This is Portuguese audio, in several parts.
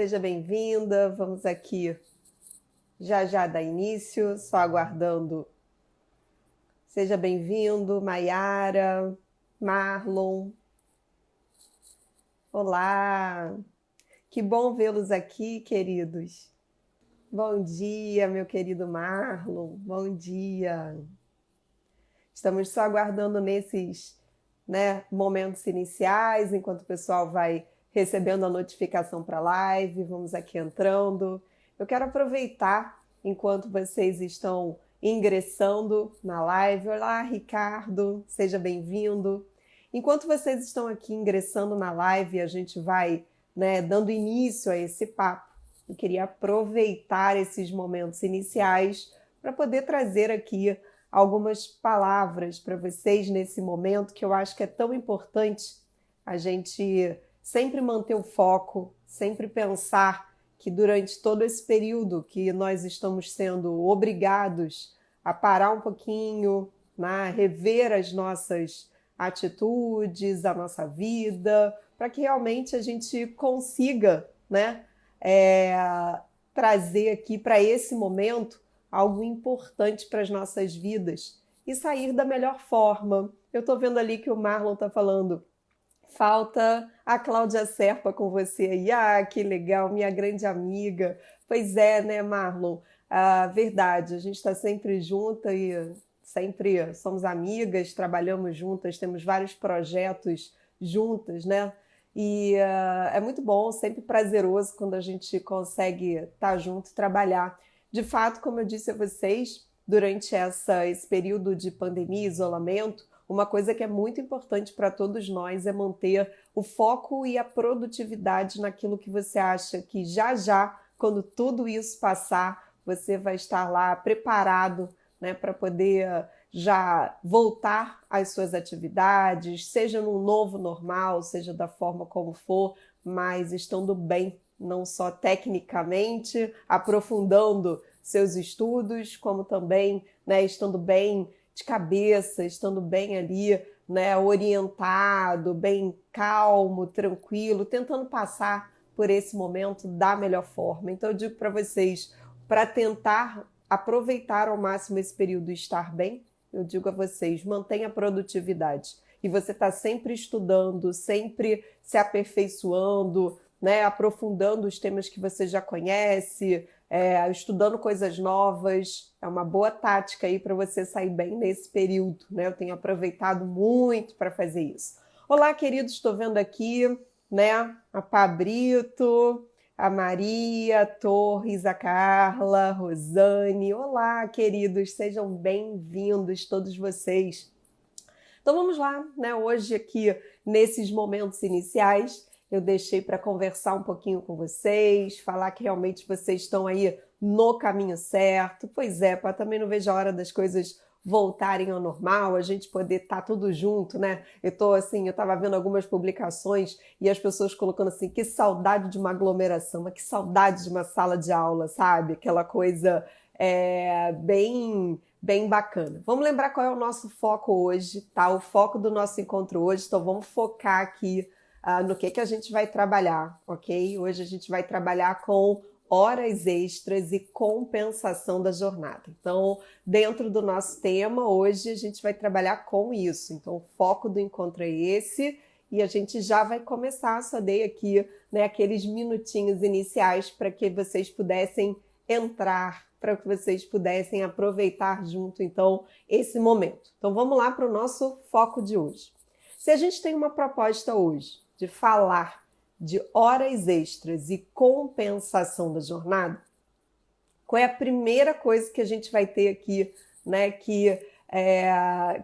seja bem-vinda. Vamos aqui já dar início, só aguardando. Seja bem-vindo, Maiara, Marlon. Olá, que bom vê-los aqui, queridos. Bom dia, meu querido Marlon, bom dia. Estamos só aguardando nesses, momentos iniciais, enquanto o pessoal vai recebendo a notificação para a live, vamos aqui entrando. Eu quero aproveitar, enquanto vocês estão ingressando na live. Olá, Ricardo, seja bem-vindo. Enquanto vocês estão aqui ingressando na live, a gente vai, dando início a esse papo. Eu queria aproveitar esses momentos iniciais para poder trazer aqui algumas palavras para vocês nesse momento que eu acho que é tão importante a gente sempre manter o foco, sempre pensar que durante todo esse período que nós estamos sendo obrigados a parar um pouquinho, rever as nossas atitudes, a nossa vida, para que realmente a gente consiga, trazer aqui para esse momento algo importante para as nossas vidas e sair da melhor forma. Eu estou vendo ali que o Marlon está falando, falta a Cláudia Serpa com você aí. Ah, que legal, minha grande amiga. Pois é, né, Marlon? Verdade, a gente está sempre junta e sempre somos amigas, trabalhamos juntas, temos vários projetos juntas, né? E é muito bom, sempre prazeroso quando a gente consegue estar junto e trabalhar. De fato, como eu disse a vocês, durante esse período de pandemia e isolamento, uma coisa que é muito importante para todos nós é manter o foco e a produtividade naquilo que você acha que já, quando tudo isso passar, você vai estar lá preparado, para poder já voltar às suas atividades, seja num novo normal, seja da forma como for, mas estando bem, não só tecnicamente, aprofundando seus estudos, como também, estando bem de cabeça, estando bem ali, orientado, bem calmo, tranquilo, tentando passar por esse momento da melhor forma. Então eu digo para vocês, para tentar aproveitar ao máximo esse período e estar bem, eu digo a vocês, mantenha a produtividade. E você está sempre estudando, sempre se aperfeiçoando, aprofundando os temas que você já conhece, estudando coisas novas. É uma boa tática aí para você sair bem nesse período, Eu tenho aproveitado muito para fazer isso. Olá, queridos, estou vendo aqui, a Pabrito, a Maria Torres, a Carla, a Rosane. Olá, queridos, sejam bem-vindos todos vocês. Então vamos lá, Hoje aqui, nesses momentos iniciais, eu deixei para conversar um pouquinho com vocês, falar que realmente vocês estão aí no caminho certo. Pois é, para também não vejo a hora das coisas voltarem ao normal, a gente poder estar tudo junto, Eu estava vendo algumas publicações e as pessoas colocando assim, que saudade de uma aglomeração, mas que saudade de uma sala de aula, sabe? Aquela coisa bem bacana. Vamos lembrar qual é o nosso foco hoje, tá? O foco do nosso encontro hoje, então vamos focar aqui no que a gente vai trabalhar, ok? Hoje a gente vai trabalhar com horas extras e compensação da jornada. Então, dentro do nosso tema, hoje a gente vai trabalhar com isso. Então, o foco do encontro é esse e a gente já vai começar. Só dei aqui, aqueles minutinhos iniciais para que vocês pudessem entrar, para que vocês pudessem aproveitar junto, então, esse momento. Então, vamos lá para o nosso foco de hoje. Se a gente tem uma proposta hoje de falar de horas extras e compensação da jornada, qual é a primeira coisa que a gente vai ter aqui,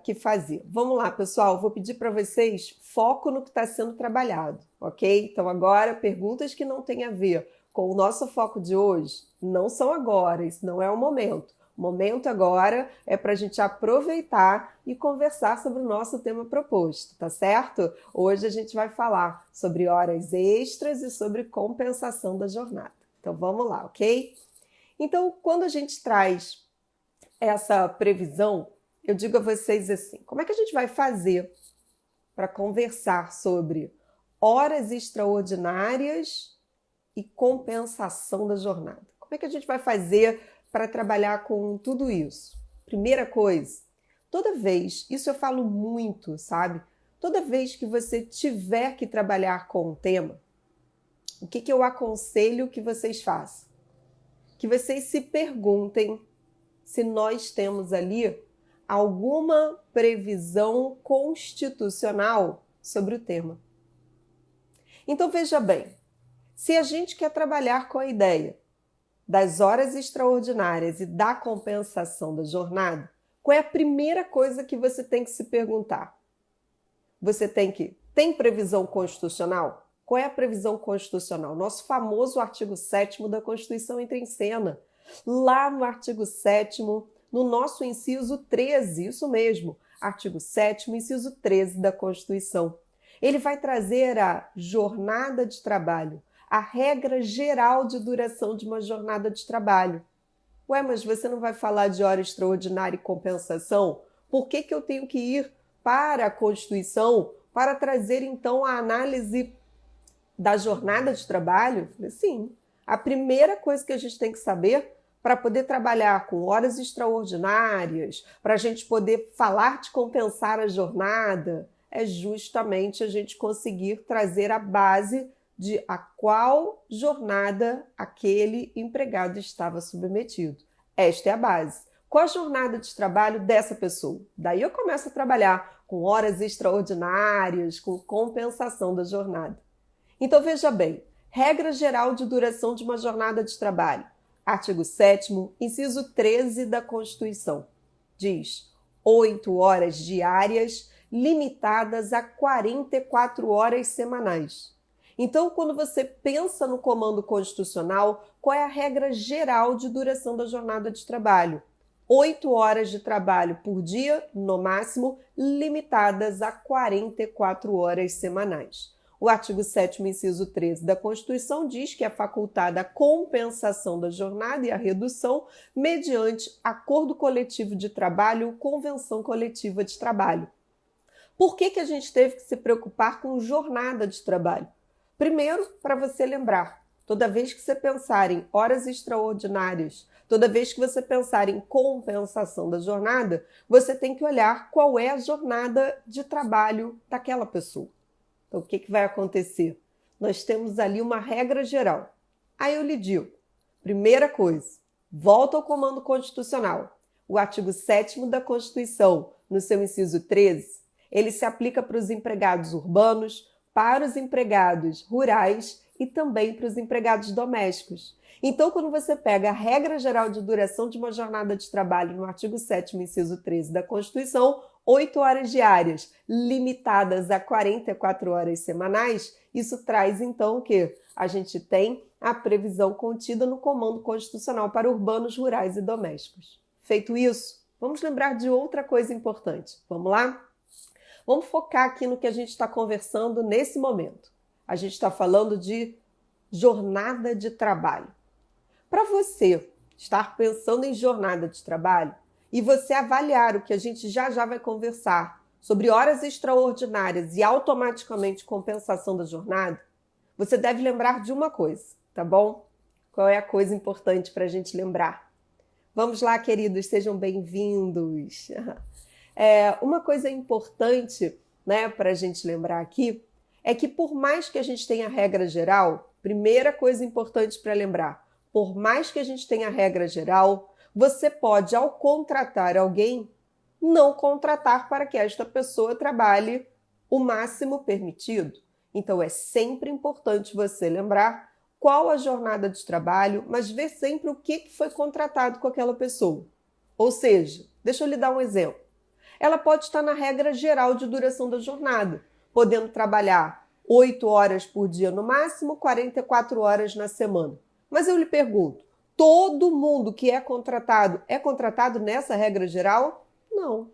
que fazer? Vamos lá, pessoal, vou pedir para vocês foco no que está sendo trabalhado, ok? Então agora, perguntas que não têm a ver com o nosso foco de hoje, não são agora, isso não é o momento. O momento agora é para a gente aproveitar e conversar sobre o nosso tema proposto, tá certo? Hoje a gente vai falar sobre horas extras e sobre compensação da jornada. Então vamos lá, ok? Então, quando a gente traz essa previsão, eu digo a vocês assim, como é que a gente vai fazer para conversar sobre horas extraordinárias e compensação da jornada. Como é que a gente vai fazer para trabalhar com tudo isso? Primeira coisa, toda vez, isso eu falo muito, sabe? Toda vez que você tiver que trabalhar com um tema, o que eu aconselho que vocês façam? Que vocês se perguntem se nós temos ali alguma previsão constitucional sobre o tema. Então veja bem, se a gente quer trabalhar com a ideia das horas extraordinárias e da compensação da jornada, qual é a primeira coisa que você tem que se perguntar? Tem previsão constitucional? Qual é a previsão constitucional? Nosso famoso artigo 7º da Constituição entra em cena. Lá no artigo 7º, no nosso inciso 13, isso mesmo, artigo 7º, inciso 13 da Constituição. Ele vai trazer a jornada de trabalho, a regra geral de duração de uma jornada de trabalho. Ué, mas você não vai falar de hora extraordinária e compensação? Por que eu tenho que ir para a Constituição para trazer, então, a análise da jornada de trabalho? Sim, a primeira coisa que a gente tem que saber para poder trabalhar com horas extraordinárias, para a gente poder falar de compensar a jornada, é justamente a gente conseguir trazer a base de a qual jornada aquele empregado estava submetido. Esta é a base. Qual a jornada de trabalho dessa pessoa? Daí eu começo a trabalhar com horas extraordinárias, com compensação da jornada. Então veja bem, regra geral de duração de uma jornada de trabalho. Artigo 7º, inciso 13 da Constituição. Diz 8 horas diárias limitadas a 44 horas semanais. Então, quando você pensa no comando constitucional, qual é a regra geral de duração da jornada de trabalho? 8 horas de trabalho por dia, no máximo, limitadas a 44 horas semanais. O artigo 7º, inciso 13 da Constituição diz que é facultada a compensação da jornada e a redução mediante acordo coletivo de trabalho ou convenção coletiva de trabalho. Por que a gente teve que se preocupar com jornada de trabalho? Primeiro, para você lembrar, toda vez que você pensar em horas extraordinárias, toda vez que você pensar em compensação da jornada, você tem que olhar qual é a jornada de trabalho daquela pessoa. Então, o que vai acontecer? Nós temos ali uma regra geral. Aí eu lhe digo, primeira coisa, volta ao comando constitucional. O artigo 7º da Constituição, no seu inciso 13, ele se aplica para os empregados urbanos, para os empregados rurais e também para os empregados domésticos. Então, quando você pega a regra geral de duração de uma jornada de trabalho no artigo 7º, inciso 13 da Constituição, 8 horas diárias, limitadas a 44 horas semanais, isso traz então o quê? A gente tem a previsão contida no comando constitucional para urbanos, rurais e domésticos. Feito isso, vamos lembrar de outra coisa importante. Vamos lá? Vamos focar aqui no que a gente está conversando nesse momento. A gente está falando de jornada de trabalho. Para você estar pensando em jornada de trabalho e você avaliar o que a gente já vai conversar sobre horas extraordinárias e automaticamente compensação da jornada, você deve lembrar de uma coisa, tá bom? Qual é a coisa importante para a gente lembrar? Vamos lá, queridos, sejam bem-vindos. Uma coisa importante, né, para a gente lembrar aqui é que por mais que a gente tenha regra geral, primeira coisa importante para lembrar, por mais que a gente tenha regra geral, você pode, ao contratar alguém, não contratar para que esta pessoa trabalhe o máximo permitido. Então, é sempre importante você lembrar qual a jornada de trabalho, mas ver sempre o que foi contratado com aquela pessoa. Ou seja, deixa eu lhe dar um exemplo. Ela pode estar na regra geral de duração da jornada, podendo trabalhar 8 horas por dia no máximo, 44 horas na semana. Mas eu lhe pergunto, todo mundo que é contratado nessa regra geral? Não.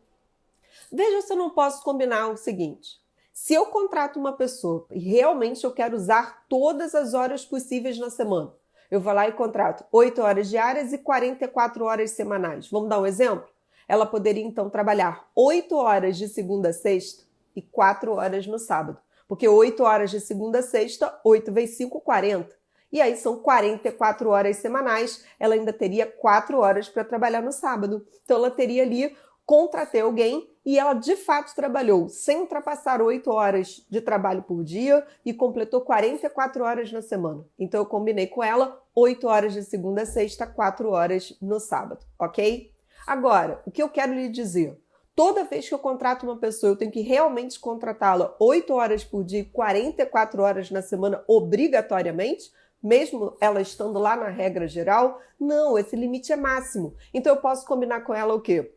Veja se eu não posso combinar o seguinte. Se eu contrato uma pessoa e realmente eu quero usar todas as horas possíveis na semana, eu vou lá e contrato 8 horas diárias e 44 horas semanais. Vamos dar um exemplo? Ela poderia então trabalhar 8 horas de segunda a sexta e 4 horas no sábado. Porque 8 horas de segunda a sexta, 8 vezes 5, 40. E aí são 44 horas semanais, ela ainda teria 4 horas para trabalhar no sábado. Então ela teria ali, contratei alguém e ela de fato trabalhou sem ultrapassar 8 horas de trabalho por dia e completou 44 horas na semana. Então eu combinei com ela 8 horas de segunda a sexta, 4 horas no sábado, ok? Agora, o que eu quero lhe dizer? Toda vez que eu contrato uma pessoa, eu tenho que realmente contratá-la 8 horas por dia e 44 horas na semana obrigatoriamente? Mesmo ela estando lá na regra geral? Não, esse limite é máximo. Então eu posso combinar com ela o quê?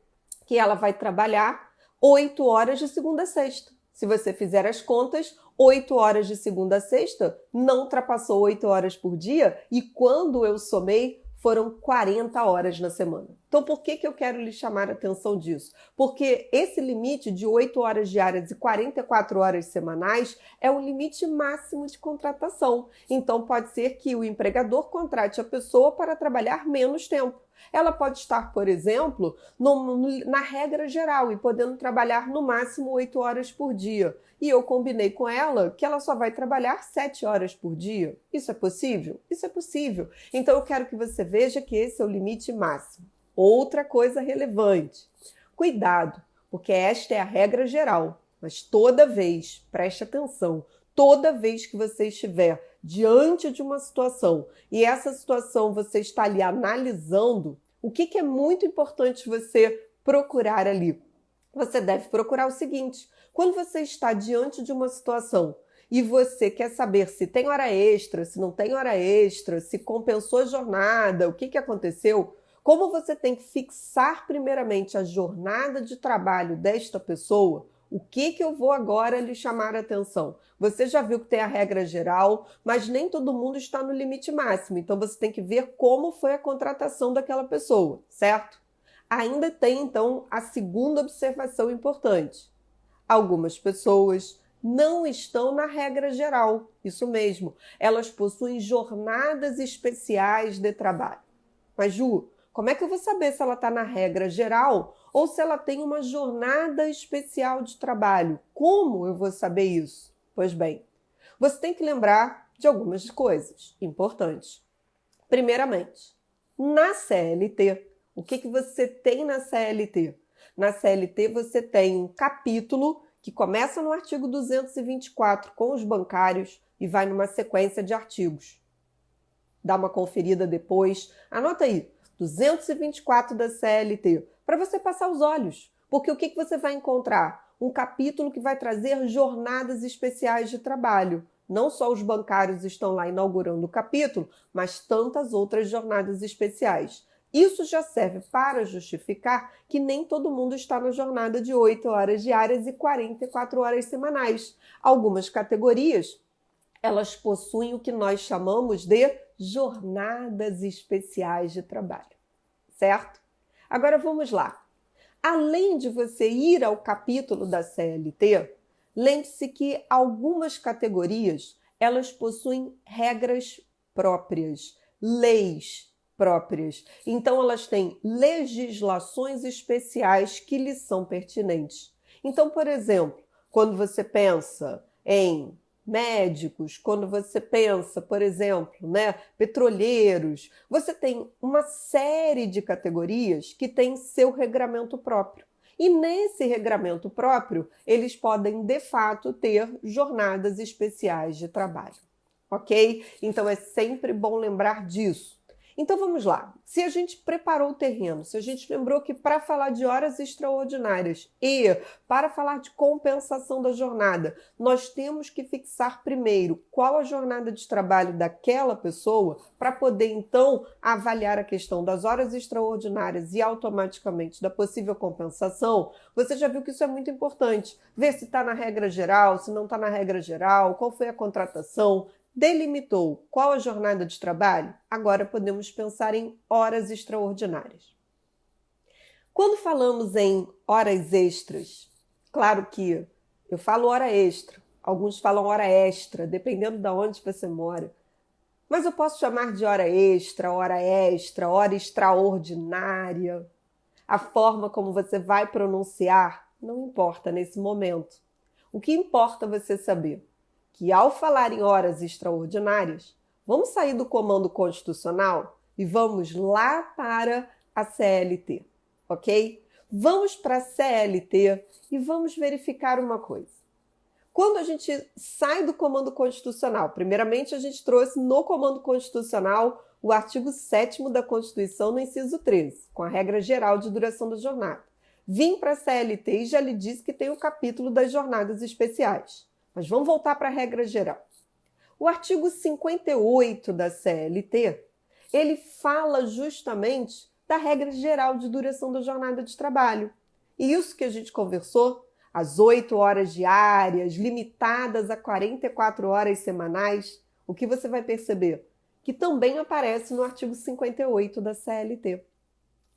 Que ela vai trabalhar 8 horas de segunda a sexta. Se você fizer as contas, 8 horas de segunda a sexta não ultrapassou 8 horas por dia e quando eu somei, foram 40 horas na semana. Então, por que eu quero lhe chamar a atenção disso? Porque esse limite de 8 horas diárias e 44 horas semanais é o limite máximo de contratação. Então, pode ser que o empregador contrate a pessoa para trabalhar menos tempo. Ela pode estar, por exemplo, na regra geral e podendo trabalhar no máximo 8 horas por dia. E eu combinei com ela que ela só vai trabalhar 7 horas por dia. Isso é possível? Isso é possível. Então eu quero que você veja que esse é o limite máximo. Outra coisa relevante. Cuidado, porque esta é a regra geral. Mas toda vez, preste atenção, toda vez que você estiver diante de uma situação e essa situação você está ali analisando, o que é muito importante você procurar ali? Você deve procurar o seguinte: quando você está diante de uma situação e você quer saber se tem hora extra, se não tem hora extra, se compensou a jornada, o que aconteceu, como você tem que fixar primeiramente a jornada de trabalho desta pessoa, o que eu vou agora lhe chamar a atenção? Você já viu que tem a regra geral, mas nem todo mundo está no limite máximo, então você tem que ver como foi a contratação daquela pessoa, certo? Ainda tem, então, a segunda observação importante. Algumas pessoas não estão na regra geral, isso mesmo, elas possuem jornadas especiais de trabalho. Mas, Ju, como é que eu vou saber se ela está na regra geral ou se ela tem uma jornada especial de trabalho? Como eu vou saber isso? Pois bem, você tem que lembrar de algumas coisas importantes. Primeiramente, na CLT, o que você tem na CLT? Na CLT você tem um capítulo que começa no artigo 224 com os bancários e vai numa sequência de artigos. Dá uma conferida depois, anota aí, 224 da CLT, para você passar os olhos. Porque o que você vai encontrar? Um capítulo que vai trazer jornadas especiais de trabalho. Não só os bancários estão lá inaugurando o capítulo, mas tantas outras jornadas especiais. Isso já serve para justificar que nem todo mundo está na jornada de 8 horas diárias e 44 horas semanais. Algumas categorias, elas possuem o que nós chamamos de jornadas especiais de trabalho, certo? Agora vamos lá. Além de você ir ao capítulo da CLT, lembre-se que algumas categorias, elas possuem regras próprias, leis próprias. Então elas têm legislações especiais que lhes são pertinentes. Então, por exemplo, quando você pensa em médicos, quando você pensa, por exemplo, petroleiros, você tem uma série de categorias que têm seu regramento próprio. E nesse regramento próprio, eles podem, de fato, ter jornadas especiais de trabalho. Ok? Então é sempre bom lembrar disso. Então vamos lá. Se a gente preparou o terreno, se a gente lembrou que para falar de horas extraordinárias e para falar de compensação da jornada, nós temos que fixar primeiro qual a jornada de trabalho daquela pessoa para poder então avaliar a questão das horas extraordinárias e automaticamente da possível compensação, você já viu que isso é muito importante. Ver se está na regra geral, se não está na regra geral, qual foi a contratação. Delimitou qual a jornada de trabalho? Agora podemos pensar em horas extraordinárias. Quando falamos em horas extras, claro que eu falo hora extra, alguns falam hora extra, dependendo de onde você mora. Mas eu posso chamar de hora extra, hora extraordinária. A forma como você vai pronunciar não importa nesse momento. O que importa você saber que ao falar em horas extraordinárias, Vamos sair do comando constitucional e vamos lá para a CLT, ok? Vamos para a CLT e vamos verificar uma coisa. Quando a gente sai do comando constitucional, primeiramente a gente trouxe no comando constitucional o artigo 7º da Constituição, no inciso 13, com a regra geral de duração da jornada. Vim para a CLT e já lhe disse que tem o capítulo das jornadas especiais. Mas vamos voltar para a regra geral. O artigo 58 da CLT, ele fala justamente da regra geral de duração da jornada de trabalho. E isso que a gente conversou, as 8 horas diárias, limitadas a 44 horas semanais, o que você vai perceber? Que também aparece no artigo 58 da CLT.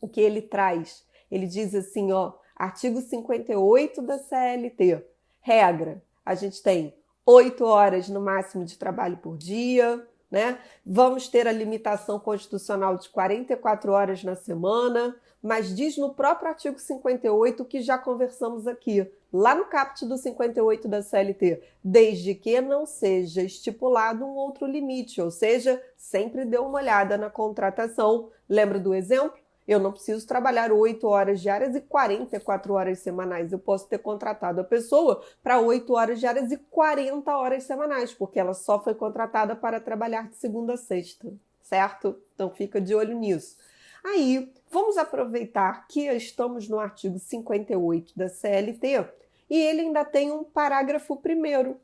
O que ele traz? Ele diz assim, artigo 58 da CLT, regra, a gente tem 8 horas no máximo de trabalho por dia, né? Vamos ter a limitação constitucional de 44 horas na semana, mas diz no próprio artigo 58 que já conversamos aqui, lá no caput do 58 da CLT, desde que não seja estipulado um outro limite, ou seja, sempre dê uma olhada na contratação. Lembra do exemplo? Eu não preciso trabalhar 8 horas diárias e 44 horas semanais. Eu posso ter contratado a pessoa para 8 horas diárias e 40 horas semanais, porque ela só foi contratada para trabalhar de segunda a sexta, certo? Então fica de olho nisso. Aí, vamos aproveitar que estamos no artigo 58 da CLT e ele ainda tem um parágrafo primeiro.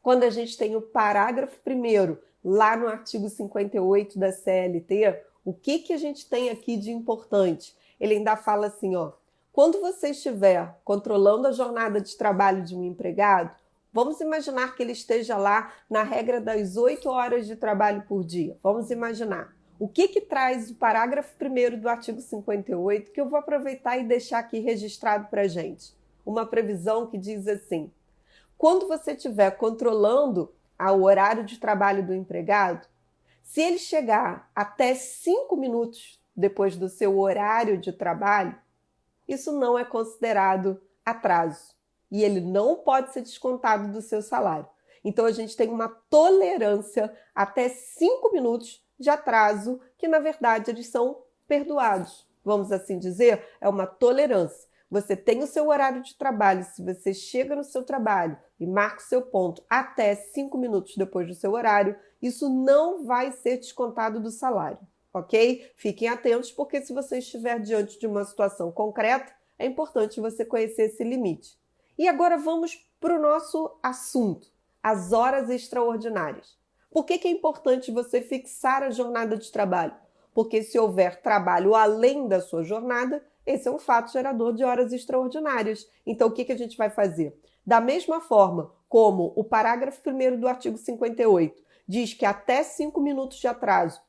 Quando a gente tem o parágrafo primeiro lá no artigo 58 da CLT, o que a gente tem aqui de importante? Ele ainda fala assim, quando você estiver controlando a jornada de trabalho de um empregado, vamos imaginar que ele esteja lá na regra das 8 horas de trabalho por dia. Vamos imaginar. O que traz o parágrafo 1º do artigo 58, que eu vou aproveitar e deixar aqui registrado para a gente? Uma previsão que diz assim, quando você estiver controlando o horário de trabalho do empregado, se ele chegar até 5 minutos depois do seu horário de trabalho, isso não é considerado atraso e ele não pode ser descontado do seu salário. Então, a gente tem uma tolerância até 5 minutos de atraso, que na verdade eles são perdoados. Vamos assim dizer, é uma tolerância. Você tem o seu horário de trabalho, se você chega no seu trabalho e marca o seu ponto até 5 minutos depois do seu horário, isso não vai ser descontado do salário, ok? Fiquem atentos, porque se você estiver diante de uma situação concreta, é importante você conhecer esse limite. E agora vamos para o nosso assunto, as horas extraordinárias. Por que é importante você fixar a jornada de trabalho? Porque se houver trabalho além da sua jornada, esse é um fato gerador de horas extraordinárias. Então, o que a gente vai fazer? Da mesma forma como o parágrafo 1º do artigo 58 diz que até 5 minutos de atraso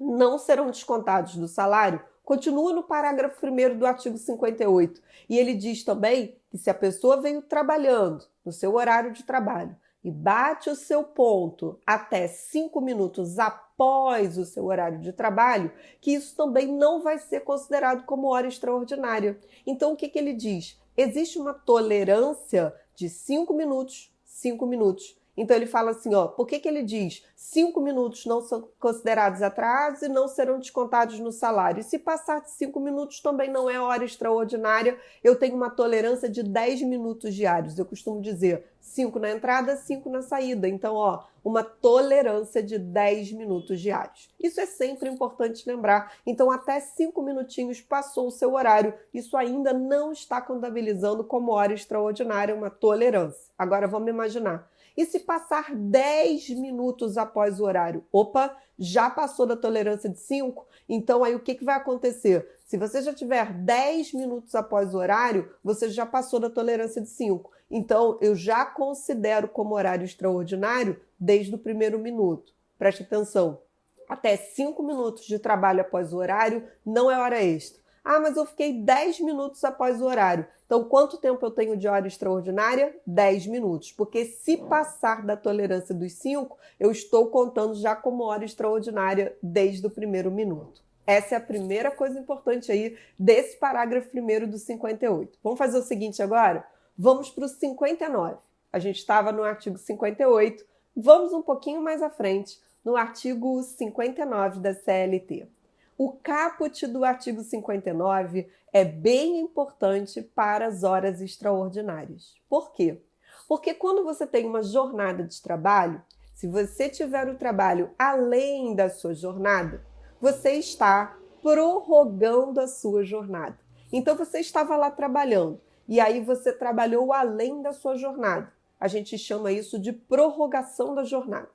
não serão descontados do salário, continua no parágrafo 1º do artigo 58. E ele diz também que se a pessoa veio trabalhando no seu horário de trabalho e bate o seu ponto até 5 minutos após o seu horário de trabalho, que isso também não vai ser considerado como hora extraordinária. Então, o que ele diz? Existe uma tolerância de 5 minutos, 5 minutos. Então, ele fala assim, por que ele diz 5 minutos não são considerados atrasos e não serão descontados no salário? E se passar de 5 minutos também não é hora extraordinária, eu tenho uma tolerância de 10 minutos diários. Eu costumo dizer 5 na entrada, 5 na saída. Então, uma tolerância de 10 minutos diários. Isso é sempre importante lembrar. Então, até 5 minutinhos passou o seu horário. Isso ainda não está contabilizando como hora extraordinária, uma tolerância. Agora, vamos imaginar. E se passar 10 minutos após o horário? Opa, já passou da tolerância de 5? Então, aí o que vai acontecer? Se você já tiver 10 minutos após o horário, você já passou da tolerância de 5. Então, eu já considero como horário extraordinário desde o primeiro minuto. Preste atenção. Até 5 minutos de trabalho após o horário não é hora extra. Ah, mas eu fiquei 10 minutos após o horário. Então, quanto tempo eu tenho de hora extraordinária? 10 minutos. Porque se passar da tolerância dos 5, eu estou contando já como hora extraordinária desde o primeiro minuto. Essa é a primeira coisa importante aí desse parágrafo 1º do 58. Vamos fazer o seguinte agora? Vamos para o 59. A gente estava no artigo 58. Vamos um pouquinho mais à frente, no artigo 59 da CLT. O caput do artigo 59 é bem importante para as horas extraordinárias. Por quê? Porque quando você tem uma jornada de trabalho, se você tiver o trabalho além da sua jornada, você está prorrogando a sua jornada. Então você estava lá trabalhando e aí você trabalhou além da sua jornada. A gente chama isso de prorrogação da jornada.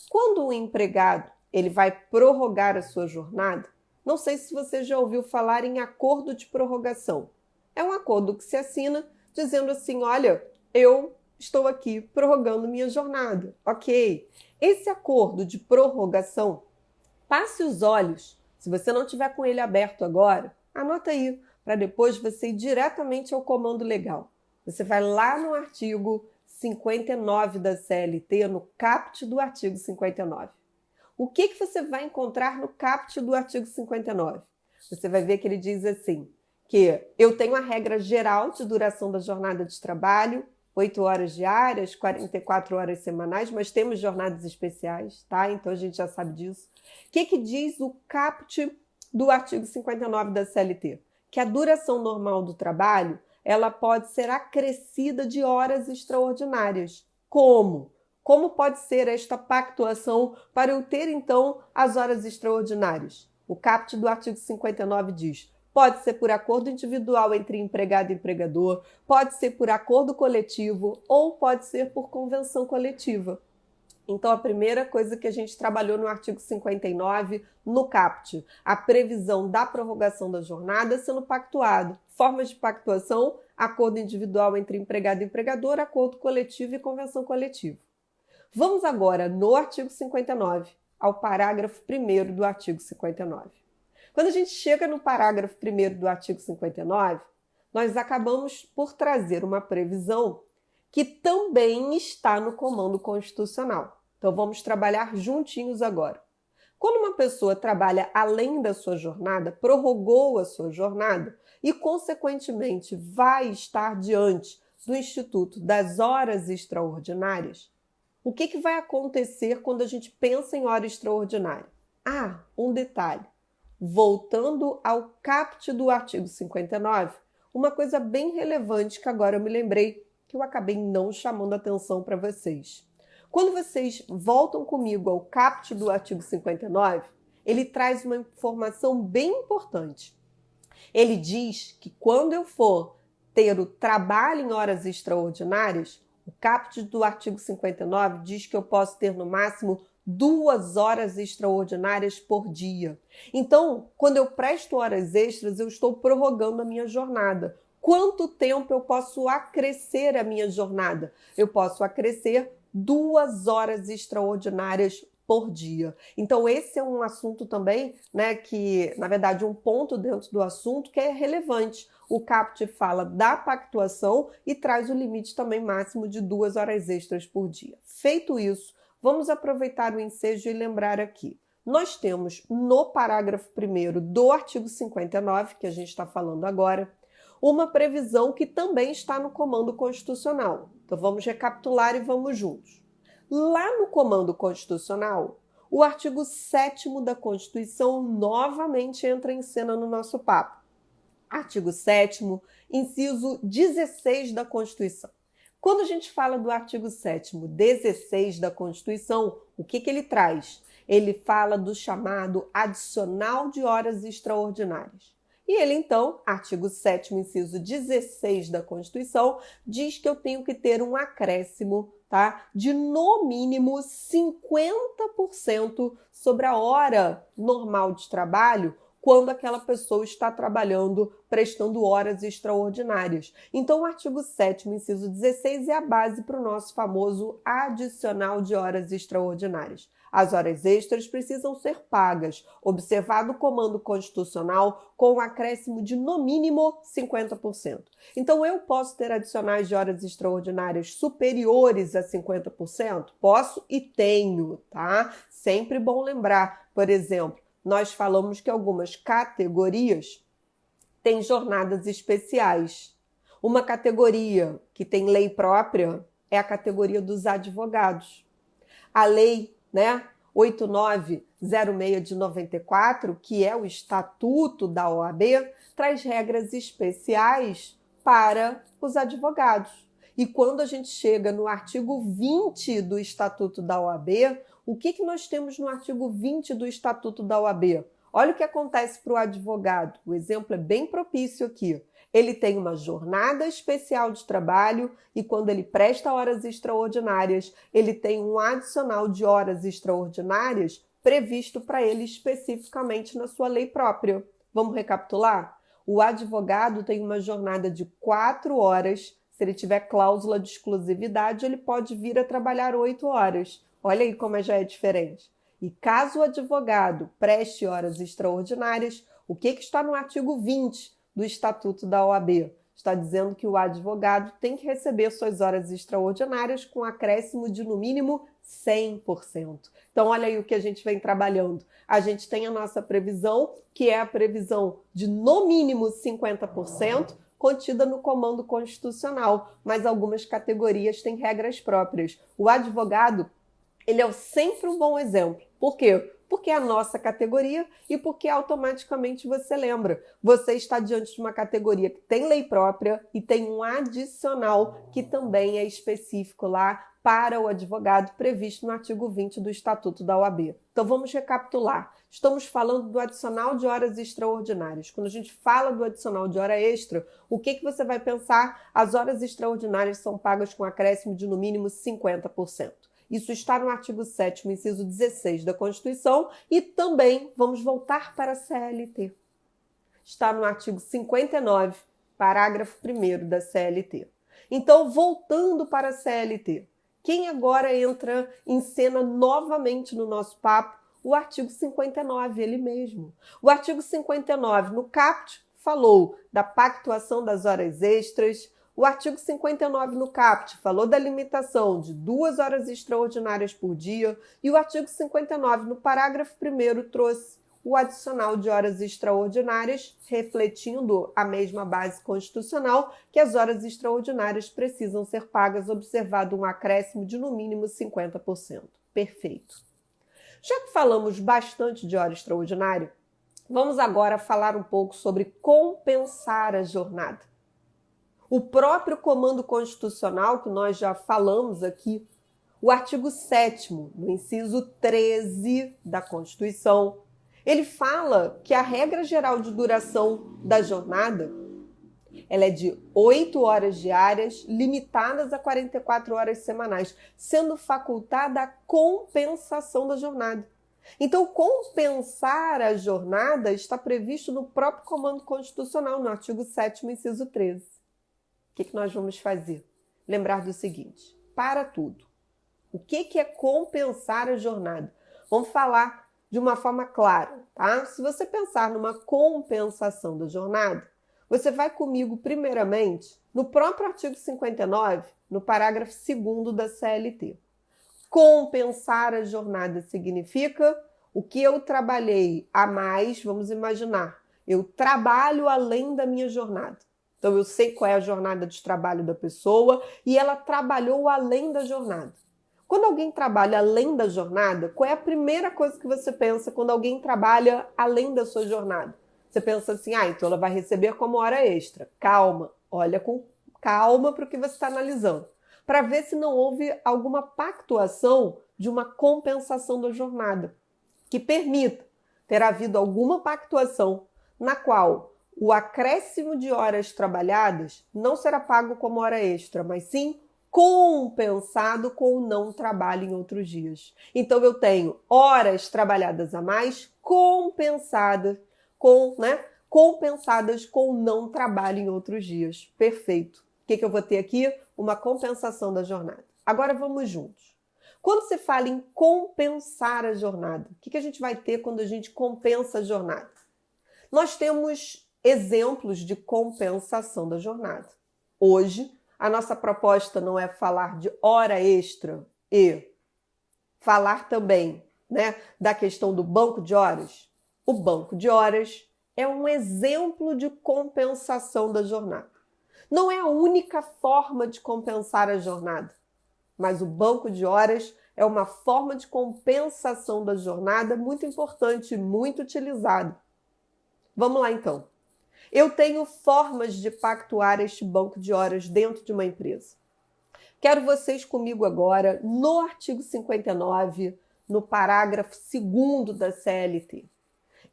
Quando um empregado ele vai prorrogar a sua jornada, não sei se você já ouviu falar em acordo de prorrogação. É um acordo que se assina dizendo assim, olha, eu estou aqui prorrogando minha jornada, ok? Esse acordo de prorrogação, passe os olhos, se você não tiver com ele aberto agora, anota aí, para depois você ir diretamente ao comando legal. Você vai lá no artigo 59 da CLT, no caput do artigo 59. O que você vai encontrar no caput do artigo 59? Você vai ver que ele diz assim, que eu tenho a regra geral de duração da jornada de trabalho, 8 horas diárias, 44 horas semanais, mas temos jornadas especiais, tá? Então a gente já sabe disso. O que diz o caput do artigo 59 da CLT? Que a duração normal do trabalho, ela pode ser acrescida de horas extraordinárias. Como? Como pode ser esta pactuação para eu ter, então, as horas extraordinárias? O caput do artigo 59 diz, pode ser por acordo individual entre empregado e empregador, pode ser por acordo coletivo ou pode ser por convenção coletiva. Então, a primeira coisa que a gente trabalhou no artigo 59, no caput, a previsão da prorrogação da jornada sendo pactuado. Formas de pactuação, acordo individual entre empregado e empregador, acordo coletivo e convenção coletiva. Vamos agora no artigo 59, ao parágrafo 1º do artigo 59. Quando a gente chega no parágrafo 1º do artigo 59, nós acabamos por trazer uma previsão que também está no comando constitucional. Então vamos trabalhar juntinhos agora. Quando uma pessoa trabalha além da sua jornada, prorrogou a sua jornada e, consequentemente, vai estar diante do Instituto das Horas Extraordinárias, o que vai acontecer quando a gente pensa em hora extraordinária? Ah, um detalhe. Voltando ao caput do artigo 59, uma coisa bem relevante que agora eu me lembrei, que eu acabei não chamando atenção para vocês. Quando vocês voltam comigo ao caput do artigo 59, ele traz uma informação bem importante. Ele diz que quando eu for ter o trabalho em horas extraordinárias, o caput do artigo 59 diz que eu posso ter no máximo 2 horas extraordinárias por dia. Então, quando eu presto horas extras, eu estou prorrogando a minha jornada. Quanto tempo eu posso acrescer a minha jornada? Eu posso acrescer 2 horas extraordinárias por dia. Então, esse é um assunto também, né, que, na verdade, um ponto dentro do assunto que é relevante. O caput fala da pactuação e traz o limite também máximo de 2 horas extras por dia. Feito isso, vamos aproveitar o ensejo e lembrar aqui. Nós temos no parágrafo 1º do artigo 59, que a gente está falando agora, uma previsão que também está no comando constitucional. Então vamos recapitular e vamos juntos. Lá no comando constitucional, o artigo 7º da Constituição novamente entra em cena no nosso papo. Artigo 7º, inciso 16 da Constituição. Quando a gente fala do artigo 7º, 16 da Constituição, o que ele traz? Ele fala do chamado adicional de horas extraordinárias. E ele, então, artigo 7º, inciso 16 da Constituição, diz que eu tenho que ter um acréscimo, tá, de no mínimo 50% sobre a hora normal de trabalho quando aquela pessoa está trabalhando, prestando horas extraordinárias. Então, o artigo 7º, inciso 16, é a base para o nosso famoso adicional de horas extraordinárias. As horas extras precisam ser pagas, observado o comando constitucional com um acréscimo de no mínimo 50%. Então, eu posso ter adicionais de horas extraordinárias superiores a 50%? Posso e tenho, tá? Sempre bom lembrar, por exemplo, nós falamos que algumas categorias têm jornadas especiais. Uma categoria que tem lei própria é a categoria dos advogados. A lei, né, 8906 de 94, que é o Estatuto da OAB, traz regras especiais para os advogados. E quando a gente chega no artigo 20 do Estatuto da OAB, o que nós temos no artigo 20 do Estatuto da OAB? Olha o que acontece para o advogado. O exemplo é bem propício aqui. Ele tem uma jornada especial de trabalho e quando ele presta horas extraordinárias, ele tem um adicional de horas extraordinárias previsto para ele especificamente na sua lei própria. Vamos recapitular? O advogado tem uma jornada de 4 horas. Se ele tiver cláusula de exclusividade, ele pode vir a trabalhar 8 horas. Olha aí como já é diferente. E caso o advogado preste horas extraordinárias, o que está no artigo 20 do Estatuto da OAB? Está dizendo que o advogado tem que receber suas horas extraordinárias com acréscimo de, no mínimo, 100%. Então, olha aí o que a gente vem trabalhando. A gente tem a nossa previsão, que é a previsão de, no mínimo, 50%, contida no comando constitucional, mas algumas categorias têm regras próprias. O advogado, ele é sempre um bom exemplo. Por quê? Porque é a nossa categoria e porque automaticamente você lembra. Você está diante de uma categoria que tem lei própria e tem um adicional que também é específico lá para o advogado previsto no artigo 20 do Estatuto da OAB. Então vamos recapitular. Estamos falando do adicional de horas extraordinárias. Quando a gente fala do adicional de hora extra, o que você vai pensar? As horas extraordinárias são pagas com acréscimo de no mínimo 50%. Isso está no artigo 7º, inciso 16 da Constituição e também vamos voltar para a CLT. Está no artigo 59, parágrafo 1º da CLT. Então, voltando para a CLT, quem agora entra em cena novamente no nosso papo? O artigo 59, ele mesmo. O artigo 59, no caput, falou da pactuação das horas extras. O artigo 59 no caput falou da limitação de 2 horas extraordinárias por dia e o artigo 59 no parágrafo 1º trouxe o adicional de horas extraordinárias, refletindo a mesma base constitucional que as horas extraordinárias precisam ser pagas, observado um acréscimo de no mínimo 50%. Perfeito. Já que falamos bastante de hora extraordinária, vamos agora falar um pouco sobre compensar a jornada. O próprio comando constitucional, que nós já falamos aqui, o artigo 7º, no inciso 13 da Constituição, ele fala que a regra geral de duração da jornada ela é de 8 horas diárias, limitadas a 44 horas semanais, sendo facultada a compensação da jornada. Então, compensar a jornada está previsto no próprio comando constitucional, no artigo 7º, inciso 13. O que nós vamos fazer? Lembrar do seguinte, para tudo. O que é compensar a jornada? Vamos falar de uma forma clara, tá? Se você pensar numa compensação da jornada, você vai comigo, primeiramente, no próprio artigo 59, no parágrafo 2º da CLT. Compensar a jornada significa o que eu trabalhei a mais, vamos imaginar, eu trabalho além da minha jornada. Então, eu sei qual é a jornada de trabalho da pessoa e ela trabalhou além da jornada. Quando alguém trabalha além da jornada, qual é a primeira coisa que você pensa quando alguém trabalha além da sua jornada? Você pensa assim, então ela vai receber como hora extra. Calma, olha com calma para o que você está analisando, para ver se não houve alguma pactuação de uma compensação da jornada, que permita ter havido alguma pactuação na qual o acréscimo de horas trabalhadas não será pago como hora extra, mas sim compensado com o não trabalho em outros dias. Então, eu tenho horas trabalhadas a mais compensadas com o não trabalho em outros dias. Perfeito. O que eu vou ter aqui? Uma compensação da jornada. Agora, vamos juntos. Quando se fala em compensar a jornada, o que a gente vai ter quando a gente compensa a jornada? Nós temos exemplos de compensação da jornada. Hoje, a nossa proposta não é falar de hora extra e falar também, da questão do banco de horas. O banco de horas é um exemplo de compensação da jornada. Não é a única forma de compensar a jornada, mas o banco de horas É uma forma de compensação da jornada muito importante, muito utilizada. Vamos lá então. Eu tenho formas de pactuar este banco de horas dentro de uma empresa. Quero vocês comigo agora no artigo 59, no parágrafo 2º da CLT.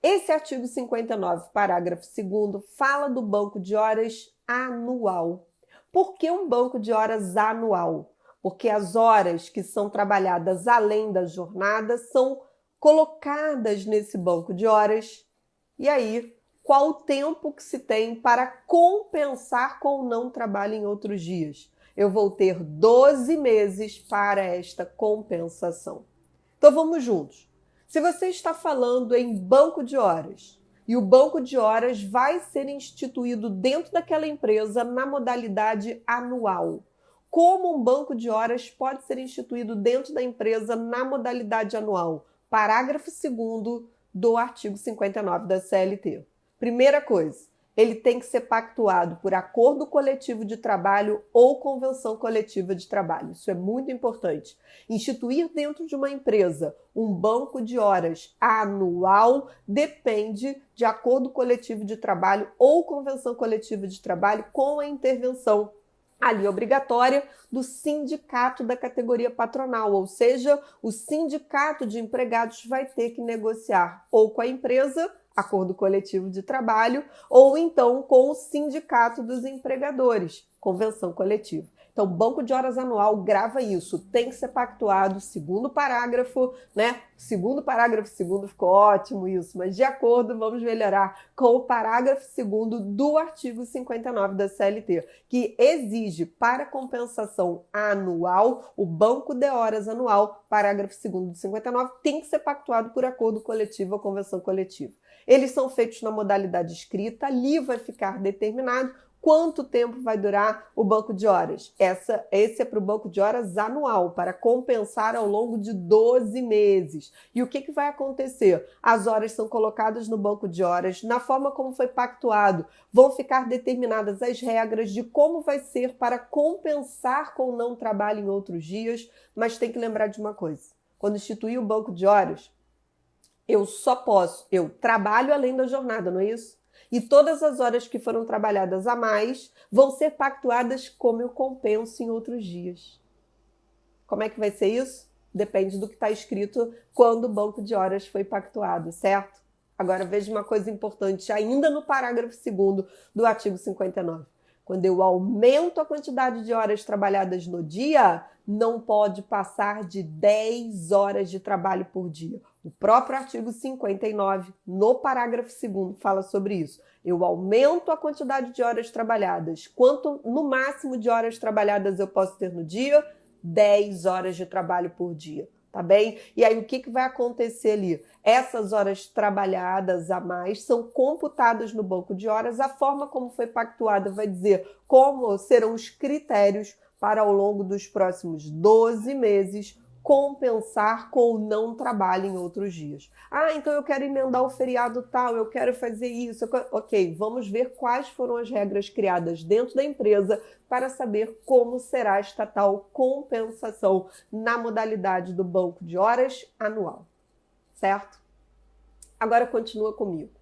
Esse artigo 59, parágrafo 2º, fala do banco de horas anual. Por que um banco de horas anual? Porque as horas que são trabalhadas além da jornada são colocadas nesse banco de horas. E aí, qual o tempo que se tem para compensar com o não trabalho em outros dias? Eu vou ter 12 meses para esta compensação. Então vamos juntos. Se você está falando em banco de horas e o banco de horas vai ser instituído dentro daquela empresa na modalidade anual, como um banco de horas pode ser instituído dentro da empresa na modalidade anual? Parágrafo 2º do artigo 59 da CLT. Primeira coisa, ele tem que ser pactuado por acordo coletivo de trabalho ou convenção coletiva de trabalho. Isso é muito importante. Instituir dentro de uma empresa um banco de horas anual depende de acordo coletivo de trabalho ou convenção coletiva de trabalho com a intervenção ali obrigatória do sindicato da categoria patronal, ou seja, o sindicato de empregados vai ter que negociar ou com a empresa, acordo coletivo de trabalho, ou então com o sindicato dos empregadores, convenção coletiva. Então, banco de horas anual, grava isso, tem que ser pactuado, segundo parágrafo, né? Segundo parágrafo, segundo ficou ótimo isso, mas de acordo, vamos melhorar com o parágrafo 2º do artigo 59 da CLT, que exige para compensação anual, o banco de horas anual, parágrafo 2º do 59, tem que ser pactuado por acordo coletivo ou convenção coletiva. Eles são feitos na modalidade escrita, ali vai ficar determinado quanto tempo vai durar o banco de horas. Esse é para o banco de horas anual, para compensar ao longo de 12 meses. E o que vai acontecer? As horas são colocadas no banco de horas, na forma como foi pactuado, vão ficar determinadas as regras de como vai ser para compensar com o não trabalho em outros dias, mas tem que lembrar de uma coisa. Quando instituir o banco de horas, eu trabalho além da jornada, não é isso? E todas as horas que foram trabalhadas a mais vão ser pactuadas como eu compenso em outros dias. Como é que vai ser isso? Depende do que está escrito quando o banco de horas foi pactuado, certo? Agora veja uma coisa importante, ainda no parágrafo 2º do artigo 59. Quando eu aumento a quantidade de horas trabalhadas no dia, não pode passar de 10 horas de trabalho por dia. O próprio artigo 59, no parágrafo 2º, fala sobre isso. Eu aumento a quantidade de horas trabalhadas. Quanto no máximo de horas trabalhadas eu posso ter no dia? 10 horas de trabalho por dia, tá bem? E aí o que vai acontecer ali? Essas horas trabalhadas a mais são computadas no banco de horas. A forma como foi pactuada vai dizer como serão os critérios para ao longo dos próximos 12 meses compensar com o não trabalho em outros dias. Ah, então eu quero emendar o feriado tal, eu quero fazer isso. Ok, vamos ver quais foram as regras criadas dentro da empresa para saber como será esta tal compensação na modalidade do banco de horas anual. Certo? Agora continua comigo.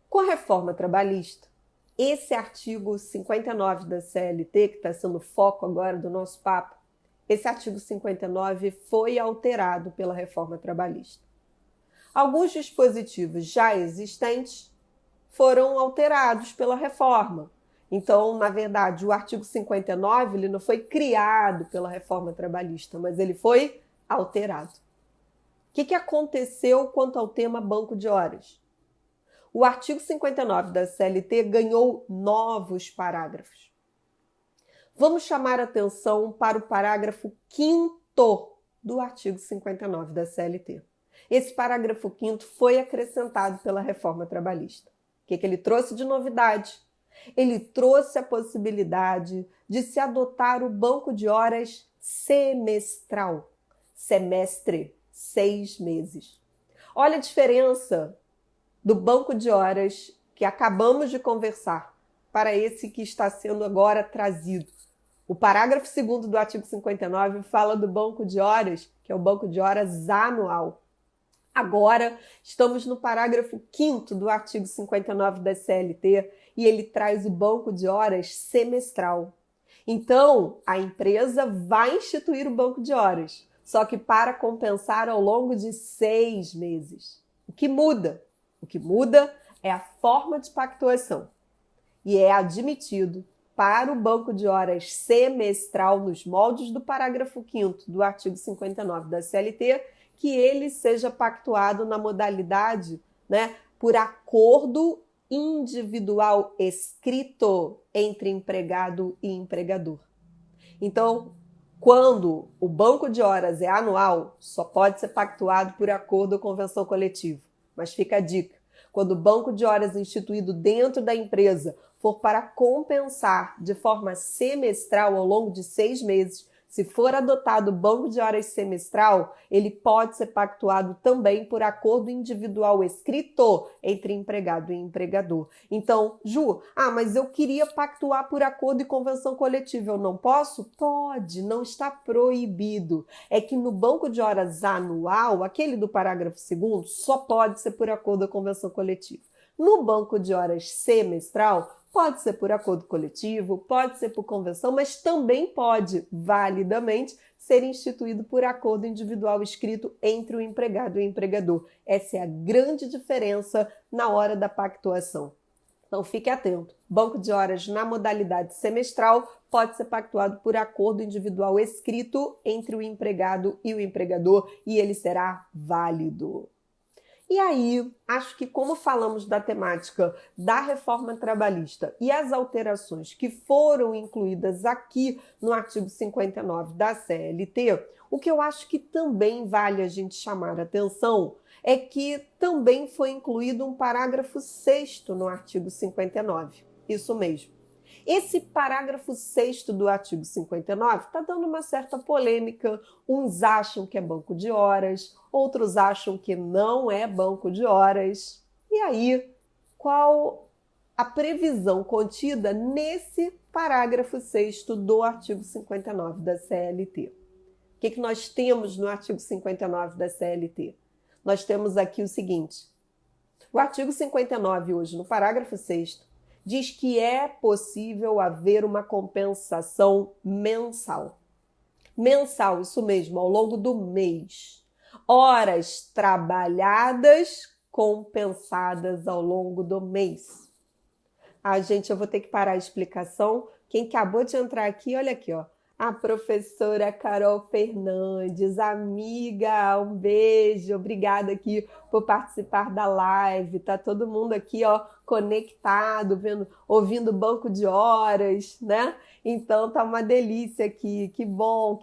Com a reforma trabalhista, esse artigo 59 da CLT, que está sendo o foco agora do nosso papo, esse artigo 59 foi alterado pela reforma trabalhista. Alguns dispositivos já existentes foram alterados pela reforma. Então, na verdade, o artigo 59 ele não foi criado pela reforma trabalhista, mas ele foi alterado. O que aconteceu quanto ao tema banco de horas? O artigo 59 da CLT ganhou novos parágrafos. Vamos chamar atenção para o parágrafo 5º do artigo 59 da CLT. Esse parágrafo 5º foi acrescentado pela reforma trabalhista. O que ele trouxe de novidade? Ele trouxe a possibilidade de se adotar o banco de horas semestral. Semestre, 6 meses. Olha a diferença do banco de horas que acabamos de conversar para esse que está sendo agora trazido. O parágrafo 2º do artigo 59 fala do banco de horas, que é o banco de horas anual. Agora, estamos no parágrafo 5º do artigo 59 da CLT e ele traz o banco de horas semestral. Então, a empresa vai instituir o banco de horas, só que para compensar ao longo de 6 meses. O que muda? O que muda é a forma de pactuação. E é admitido para o banco de horas semestral nos moldes do parágrafo 5º do artigo 59 da CLT que ele seja pactuado na modalidade, por acordo individual escrito entre empregado e empregador. Então, quando o banco de horas é anual, só pode ser pactuado por acordo ou convenção coletiva. Mas fica a dica, quando o banco de horas instituído dentro da empresa for para compensar de forma semestral ao longo de 6 meses, se for adotado o banco de horas semestral, ele pode ser pactuado também por acordo individual escrito entre empregado e empregador. Então, Ju, mas eu queria pactuar por acordo e convenção coletiva, eu não posso? Pode, não está proibido. É que no banco de horas anual, aquele do parágrafo 2º, só pode ser por acordo ou convenção coletiva. No banco de horas semestral, pode ser por acordo coletivo, pode ser por convenção, mas também pode, validamente, ser instituído por acordo individual escrito entre o empregado e o empregador. Essa é a grande diferença na hora da pactuação. Então, fique atento. Banco de horas na modalidade semestral pode ser pactuado por acordo individual escrito entre o empregado e o empregador e ele será válido. E aí, acho que como falamos da temática da reforma trabalhista e as alterações que foram incluídas aqui no artigo 59 da CLT, o que eu acho que também vale a gente chamar a atenção é que também foi incluído um parágrafo 6º no artigo 59. Isso mesmo. Esse parágrafo 6º do artigo 59 está dando uma certa polêmica. Uns acham que é banco de horas, outros acham que não é banco de horas. E aí, qual a previsão contida nesse parágrafo 6º do artigo 59 da CLT? O que nós temos no artigo 59 da CLT? Nós temos aqui o seguinte: o artigo 59 hoje, no parágrafo 6º, diz que é possível haver uma compensação mensal. Mensal, isso mesmo, ao longo do mês. Horas trabalhadas compensadas ao longo do mês. Gente, eu vou ter que parar a explicação. Quem acabou de entrar aqui, olha aqui, ó. A professora Carol Fernandes, amiga, um beijo, obrigada aqui por participar da live, tá todo mundo aqui, ó, conectado, ouvindo banco de horas, né? Então tá uma delícia aqui, que bom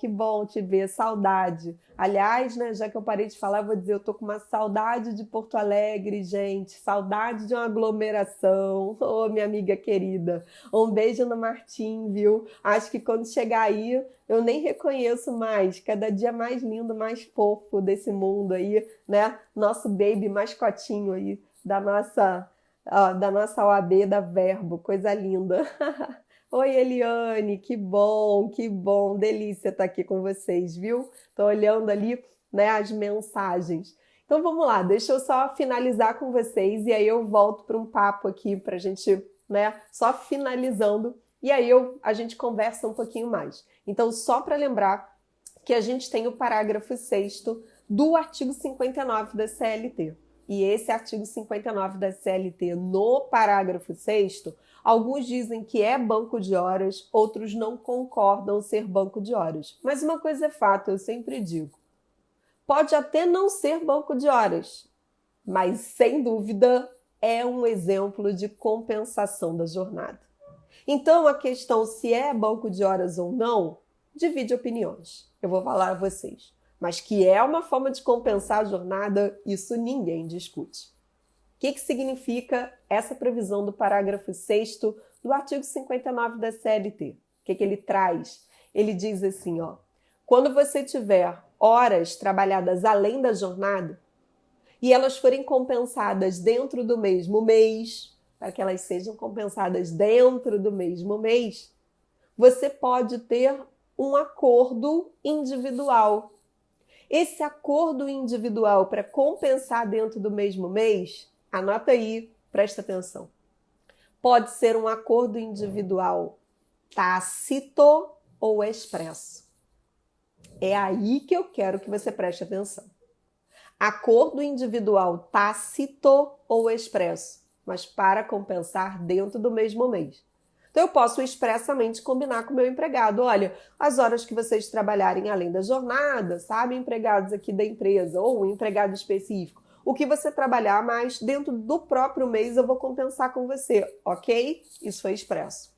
te ver, saudade. Aliás, né, já que eu parei de falar, eu vou dizer, eu tô com uma saudade de Porto Alegre, gente, saudade de uma aglomeração. Ô, minha amiga querida, um beijo no Martim, viu? Acho que quando chegar aí, eu nem reconheço mais, cada dia mais lindo, mais fofo desse mundo aí, né? Nosso baby mascotinho aí, da nossa OAB da Verbo, coisa linda. Oi, Eliane, que bom, delícia estar aqui com vocês, viu? Tô olhando ali, né, as mensagens. Então vamos lá, deixa eu só finalizar com vocês e aí eu volto para um papo aqui pra gente, né, só finalizando e aí a gente conversa um pouquinho mais. Então, só para lembrar que a gente tem o parágrafo 6º do artigo 59 da CLT. E esse artigo 59 da CLT, no parágrafo 6º, alguns dizem que é banco de horas, outros não concordam ser banco de horas. Mas uma coisa é fato, eu sempre digo. Pode até não ser banco de horas, mas sem dúvida é um exemplo de compensação da jornada. Então a questão se é banco de horas ou não, divide opiniões. Eu vou falar a vocês. Mas que é uma forma de compensar a jornada, isso ninguém discute. O que significa essa previsão do parágrafo 6º do artigo 59 da CLT? O que ele traz? Ele diz assim, ó, quando você tiver horas trabalhadas além da jornada e elas forem compensadas dentro do mesmo mês, para que elas sejam compensadas dentro do mesmo mês, você pode ter um acordo individual. Esse acordo individual para compensar dentro do mesmo mês, anota aí, presta atenção. Pode ser um acordo individual tácito ou expresso. É aí que eu quero que você preste atenção. Acordo individual tácito ou expresso, mas para compensar dentro do mesmo mês. Então, eu posso expressamente combinar com o meu empregado. Olha, as horas que vocês trabalharem além da jornada, sabe, empregados aqui da empresa ou um empregado específico, o que você trabalhar mais dentro do próprio mês eu vou compensar com você, ok? Isso foi expresso.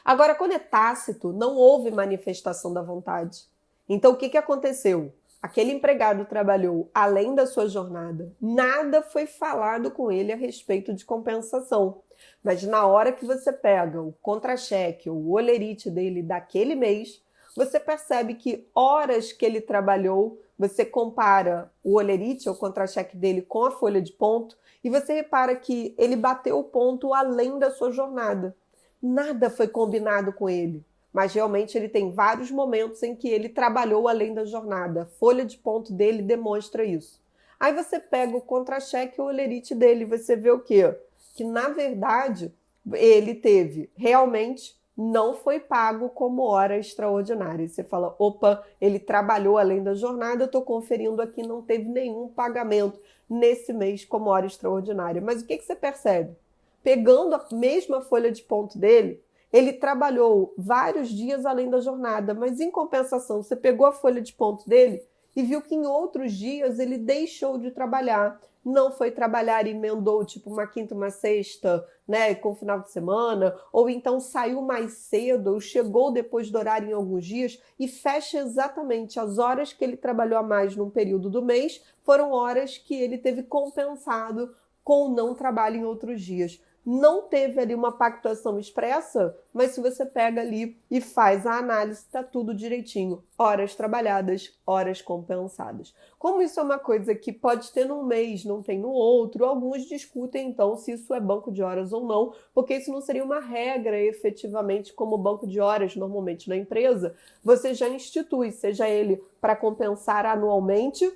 Agora, quando é tácito, não houve manifestação da vontade. Então, o que aconteceu? Aquele empregado trabalhou além da sua jornada. Nada foi falado com ele a respeito de compensação. Mas na hora que você pega o contra-cheque ou o holerite dele daquele mês, você percebe que horas que ele trabalhou, você compara o holerite ou o contra-cheque dele com a folha de ponto e você repara que ele bateu o ponto além da sua jornada. Nada foi combinado com ele, mas realmente ele tem vários momentos em que ele trabalhou além da jornada. A folha de ponto dele demonstra isso. Aí você pega o contra-cheque ou o holerite dele e você vê o quê? Que, na verdade, ele teve realmente não foi pago como hora extraordinária. E você fala, opa, ele trabalhou além da jornada, eu estou conferindo aqui, não teve nenhum pagamento nesse mês como hora extraordinária. Mas o que você percebe? Pegando a mesma folha de ponto dele, ele trabalhou vários dias além da jornada, mas em compensação, você pegou a folha de ponto dele e viu que em outros dias ele deixou de trabalhar. Não foi trabalhar e emendou tipo uma quinta, uma sexta, né, com final de semana, ou então saiu mais cedo, ou chegou depois do horário em alguns dias e fecha exatamente as horas que ele trabalhou a mais num período do mês, foram horas que ele teve compensado com o não trabalho em outros dias. Não teve ali uma pactuação expressa, mas se você pega ali e faz a análise, está tudo direitinho. Horas trabalhadas, horas compensadas. Como isso é uma coisa que pode ter num mês, não tem no outro, alguns discutem então se isso é banco de horas ou não, porque isso não seria uma regra efetivamente como banco de horas normalmente na empresa. Você já institui, seja ele para compensar anualmente,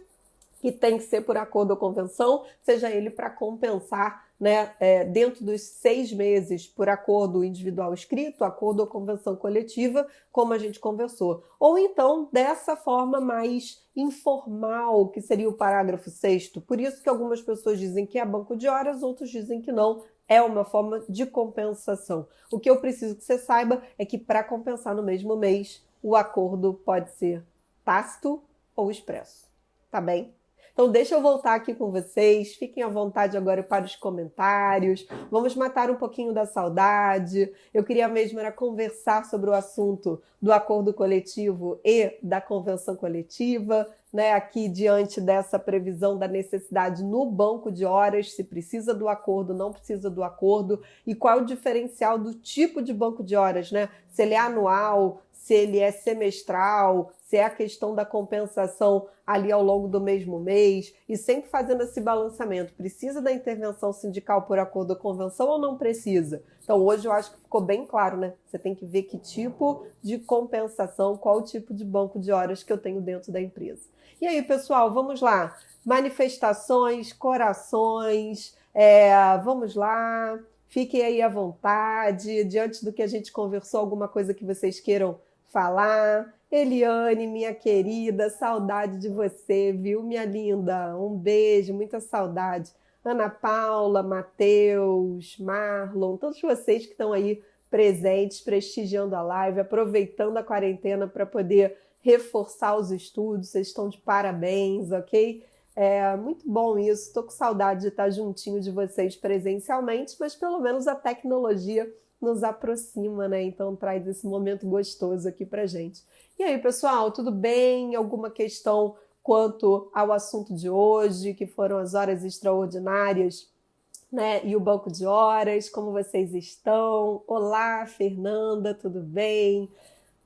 que tem que ser por acordo ou convenção, seja ele para compensar, né, dentro dos 6 meses por acordo individual escrito, acordo ou convenção coletiva, como a gente conversou. Ou então, dessa forma mais informal, que seria o parágrafo 6º. Por isso que algumas pessoas dizem que é banco de horas, outros dizem que não. É uma forma de compensação. O que eu preciso que você saiba é que para compensar no mesmo mês, o acordo pode ser tácito ou expresso. Tá bem? Então deixa eu voltar aqui com vocês, fiquem à vontade agora para os comentários, vamos matar um pouquinho da saudade. Eu queria mesmo era conversar sobre o assunto do acordo coletivo e da convenção coletiva, né? Aqui diante dessa previsão da necessidade no banco de horas, se precisa do acordo, não precisa do acordo, e qual é o diferencial do tipo de banco de horas, né? Se ele é anual, se ele é semestral, se é a questão da compensação ali ao longo do mesmo mês, e sempre fazendo esse balanceamento. Precisa da intervenção sindical por acordo ou convenção ou não precisa? Então hoje eu acho que ficou bem claro, né? Você tem que ver que tipo de compensação, qual o tipo de banco de horas que eu tenho dentro da empresa. E aí, pessoal, vamos lá. Manifestações, corações, vamos lá. Fiquem aí à vontade, diante do que a gente conversou, alguma coisa que vocês queiram falar. Eliane, minha querida, saudade de você, viu, minha linda? Um beijo, muita saudade. Ana Paula, Matheus, Marlon, todos vocês que estão aí presentes, prestigiando a live, aproveitando a quarentena para poder reforçar os estudos, vocês estão de parabéns, ok? É muito bom isso, estou com saudade de estar juntinho de vocês presencialmente, mas pelo menos a tecnologia nos aproxima, né? Então traz esse momento gostoso aqui pra gente. E aí, pessoal, tudo bem? Alguma questão quanto ao assunto de hoje, que foram as horas extraordinárias, né? E o banco de horas, como vocês estão? Olá, Fernanda, tudo bem?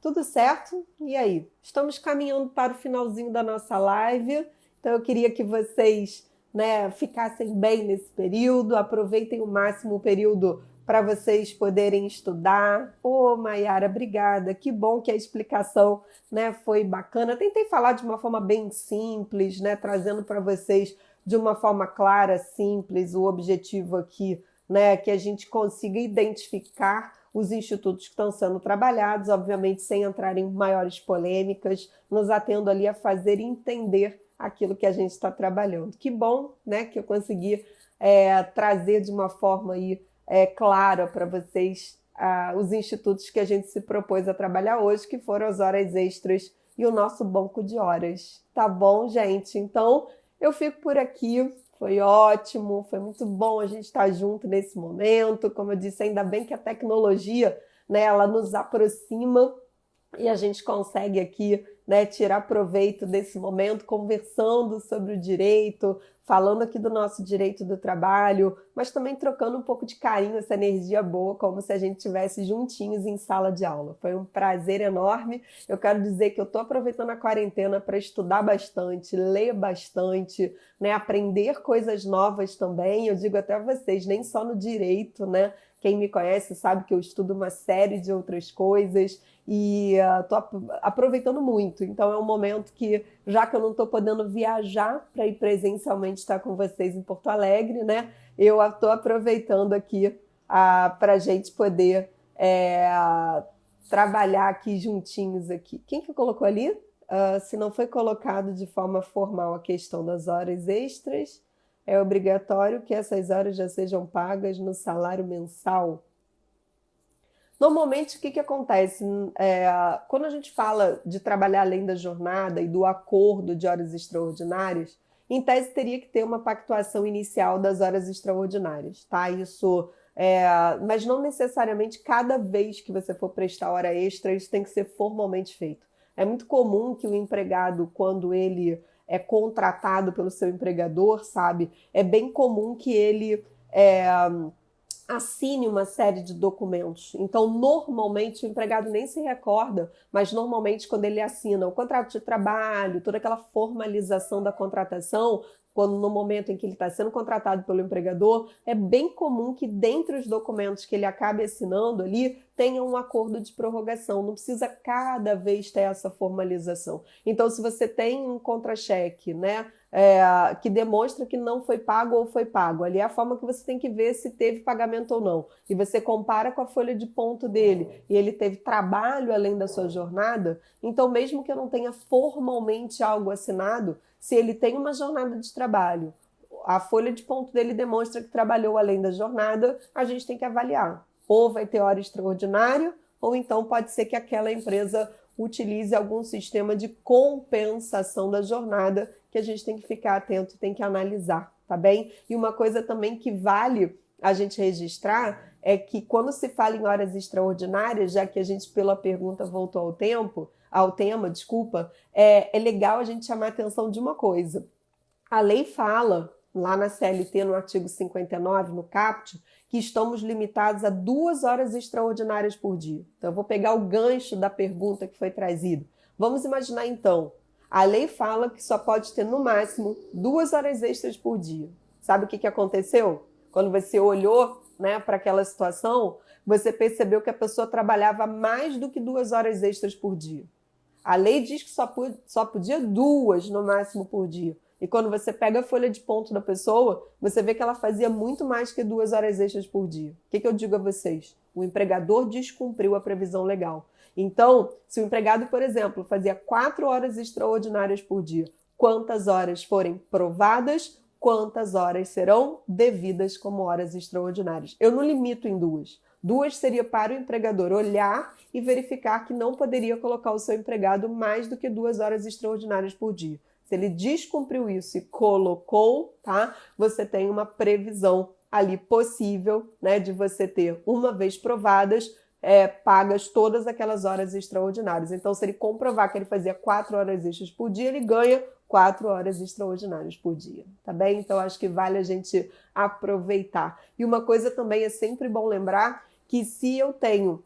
Tudo certo? E aí? Estamos caminhando para o finalzinho da nossa live, então eu queria que vocês, né, ficassem bem nesse período, aproveitem o máximo o período para vocês poderem estudar. Ô, Maiara, obrigada. Que bom que a explicação, né, foi bacana. Tentei falar de uma forma bem simples, né, trazendo para vocês de uma forma clara, simples, o objetivo aqui, né, que a gente consiga identificar os institutos que estão sendo trabalhados, obviamente sem entrar em maiores polêmicas, nos atendo ali a fazer entender aquilo que a gente está trabalhando. Que bom, né, que eu consegui trazer de uma forma aí, clara para vocês os institutos que a gente se propôs a trabalhar hoje, que foram as horas extras e o nosso banco de horas. Tá bom, gente? Então, eu fico por aqui. Foi ótimo, foi muito bom a gente estar junto nesse momento. Como eu disse, ainda bem que a tecnologia, né, ela nos aproxima e a gente consegue aqui, né, tirar proveito desse momento, conversando sobre o direito, falando aqui do nosso direito do trabalho, mas também trocando um pouco de carinho, essa energia boa, como se a gente estivesse juntinhos em sala de aula. Foi um prazer enorme. Eu quero dizer que eu estou aproveitando a quarentena para estudar bastante, ler bastante, né, aprender coisas novas também. Eu digo até a vocês, nem só no direito, né? Quem me conhece sabe que eu estudo uma série de outras coisas e estou aproveitando muito. Então é um momento que, já que eu não estou podendo viajar para ir presencialmente estar com vocês em Porto Alegre, né? Eu estou aproveitando aqui para a gente poder trabalhar aqui juntinhos aqui. Quem que colocou ali? Se não foi colocado de forma formal a questão das horas extras, é obrigatório que essas horas já sejam pagas no salário mensal. Normalmente, o que acontece? Quando a gente fala de trabalhar além da jornada e do acordo de horas extraordinárias, em tese teria que ter uma pactuação inicial das horas extraordinárias, tá? Isso, mas não necessariamente cada vez que você for prestar hora extra, isso tem que ser formalmente feito. É muito comum que o empregado, quando ele é contratado pelo seu empregador, sabe? É bem comum que ele assine uma série de documentos. Então, normalmente, o empregado nem se recorda, mas normalmente quando ele assina o contrato de trabalho, toda aquela formalização da contratação, quando no momento em que ele está sendo contratado pelo empregador, é bem comum que dentre os documentos que ele acabe assinando ali, tenha um acordo de prorrogação. Não precisa cada vez ter essa formalização. Então, se você tem um contra-cheque, né, que demonstra que não foi pago ou foi pago, ali é a forma que você tem que ver se teve pagamento ou não. E você compara com a folha de ponto dele, e ele teve trabalho além da sua jornada, então mesmo que eu não tenha formalmente algo assinado, se ele tem uma jornada de trabalho, a folha de ponto dele demonstra que trabalhou além da jornada, a gente tem que avaliar. Ou vai ter hora extraordinária, ou então pode ser que aquela empresa utilize algum sistema de compensação da jornada que a gente tem que ficar atento e tem que analisar, tá bem? E uma coisa também que vale a gente registrar é que quando se fala em horas extraordinárias, já que a gente pela pergunta voltou ao tema, é legal a gente chamar a atenção de uma coisa. A lei fala, lá na CLT, no artigo 59, no caput, que estamos limitados a 2 horas extraordinárias por dia. Então, eu vou pegar o gancho da pergunta que foi trazida. Vamos imaginar, então, a lei fala que só pode ter, no máximo, 2 horas extras por dia. Sabe o que aconteceu? Quando você olhou, né, para aquela situação, você percebeu que a pessoa trabalhava mais do que 2 horas extras por dia. A lei diz que só podia 2, no máximo, por dia. E quando você pega a folha de ponto da pessoa, você vê que ela fazia muito mais que 2 horas extras por dia. O que eu digo a vocês? O empregador descumpriu a previsão legal. Então, se o empregado, por exemplo, fazia 4 horas extraordinárias por dia, quantas horas forem provadas, quantas horas serão devidas como horas extraordinárias? Eu não limito em 2. 2 seria para o empregador olhar e verificar que não poderia colocar o seu empregado mais do que 2 horas extraordinárias por dia. Se ele descumpriu isso e colocou, tá? Você tem uma previsão ali possível, né, de você ter, uma vez provadas, pagas todas aquelas horas extraordinárias. Então, se ele comprovar que ele fazia 4 horas extras por dia, ele ganha 4 horas extraordinárias por dia, tá bem? Então, acho que vale a gente aproveitar. E uma coisa também é sempre bom lembrar que se eu tenho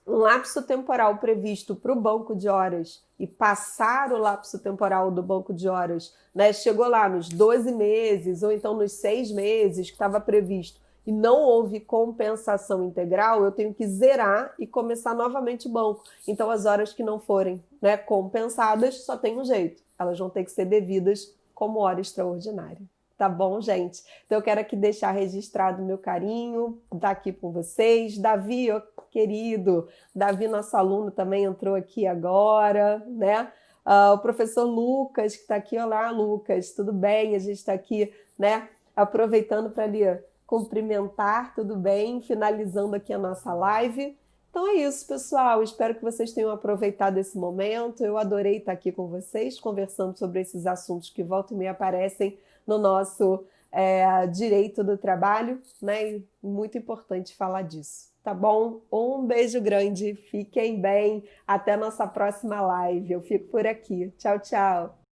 um lapso temporal previsto para o banco de horas e passar o lapso temporal do banco de horas, né, chegou lá nos 12 meses ou então nos 6 meses que estava previsto e não houve compensação integral, eu tenho que zerar e começar novamente o banco. Então, as horas que não forem, né, compensadas, só tem um jeito. Elas vão ter que ser devidas como hora extraordinária. Tá bom, gente? Então, eu quero aqui deixar registrado o meu carinho, estar aqui com vocês. Davi, ó, querido, Davi, nosso aluno, também entrou aqui agora, né? O professor Lucas, que está aqui. Olá, Lucas, tudo bem? A gente está aqui, né, aproveitando para ali cumprimentar, tudo bem? Finalizando aqui a nossa live. Então é isso, pessoal. Espero que vocês tenham aproveitado esse momento. Eu adorei estar aqui com vocês, conversando sobre esses assuntos que volta e meia aparecem no nosso direito do trabalho, né? E muito importante falar disso, tá bom? Um beijo grande, fiquem bem, até nossa próxima live. Eu fico por aqui. Tchau, tchau.